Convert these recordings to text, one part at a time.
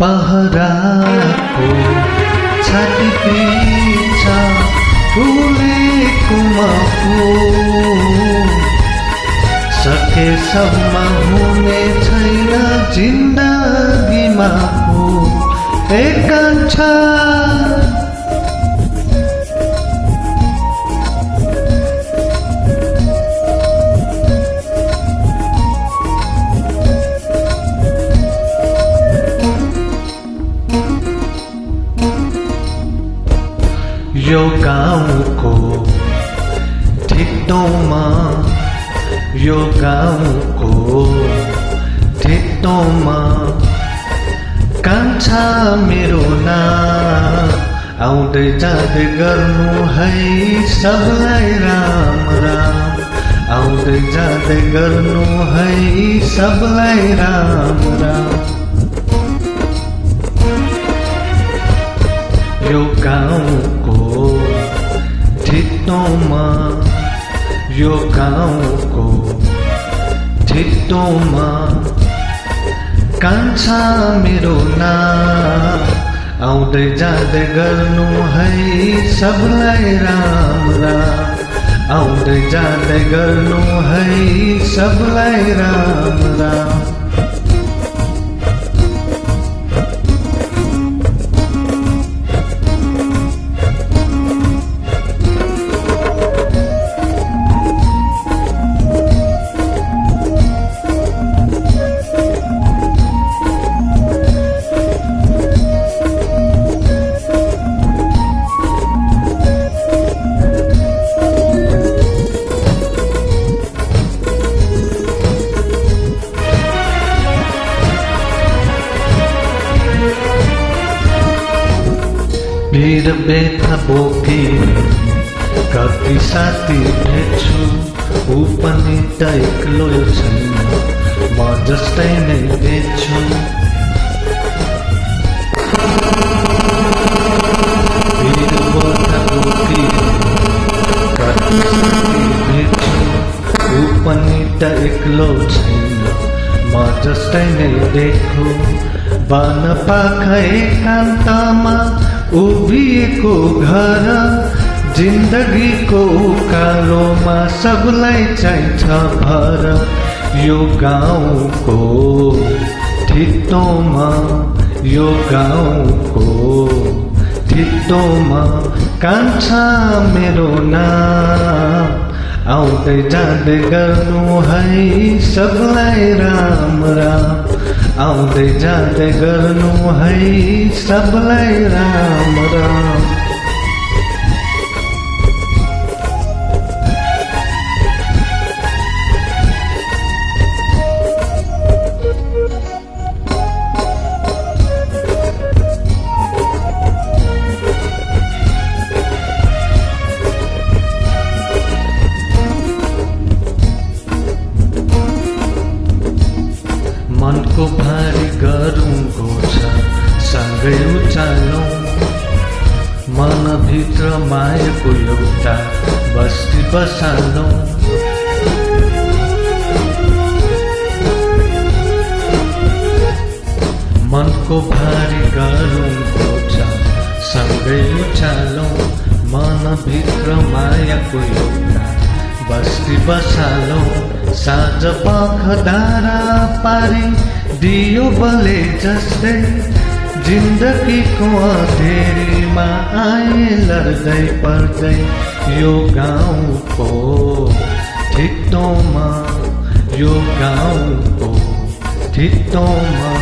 पहराको छाती पिछा फुलेकोमा फुल सकेसम्म हुने छैन जिन्दगीमा फुल एकांक्षा यो गाउँको ठिटोमा यो गाउँको ठिटोमा कान्छा मेरो नाम आउँदै जाँदै गर्नु है सबलाई राम राम आउँदै जाँदै गर्नु है सबलाई राम राम यो गाउँको ठिटोमा यो गाउँको ठिटोमा कान्छा मेरो नाम आउँदै जाँदै गर्नु है सबलाई राम राम आउँदै जाँदै गर्नु है सबलाई राम राम भिड बेथा बोकी कति साथी भेट्छु ऊ पनि त एक्लो छैन म जस्तै नै भेट्छु भिड बेथा बोकी कति साथी भेट्छु ऊ पनि त एक्लो छैन म जस्तै नै देखु बन पाखा एकान्तमा उभिएको घर जिन्दगीको उकालोमा सबलाई चाहिन्छ भर यो गाउँको ठिटोमा यो गाउँको ठिटोमा कान्छा मेरो नाम आउँदै जाँदै गर्नु है सबलाई राम राम आउँदै जाँदै गर्नु है सबलाई राम राम मनको भारी गरुङको छ सँगै उचालौँ मनभित्र मायाको एउटा बस्ती बसालौँ मनको भारी गरुङको छ सँगै उचालौँ मनभित्र मायाको एउटा बस्ती बसालौँ साँझ पख धारा पारी दियो बले जस्तै जिन्दगीको अँधेरीमा आए लड्दै पर्दै यो गाउँको ठिटोमा यो गाउँको ठिटोमा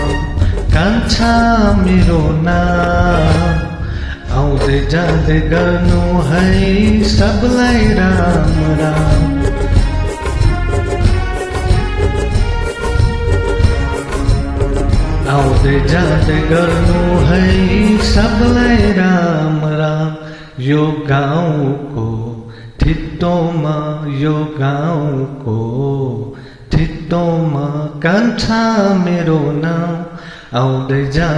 कान्छा मेरो नाम आउँदै जाँदै गर्नु है सबलाई राम राम आउँदै जाँदै गर्नु है सबलाई राम राम यो गाउँको ठिटोमा यो गाउँको ठिटोमा कान्छा मेरो नाम आउँदै जा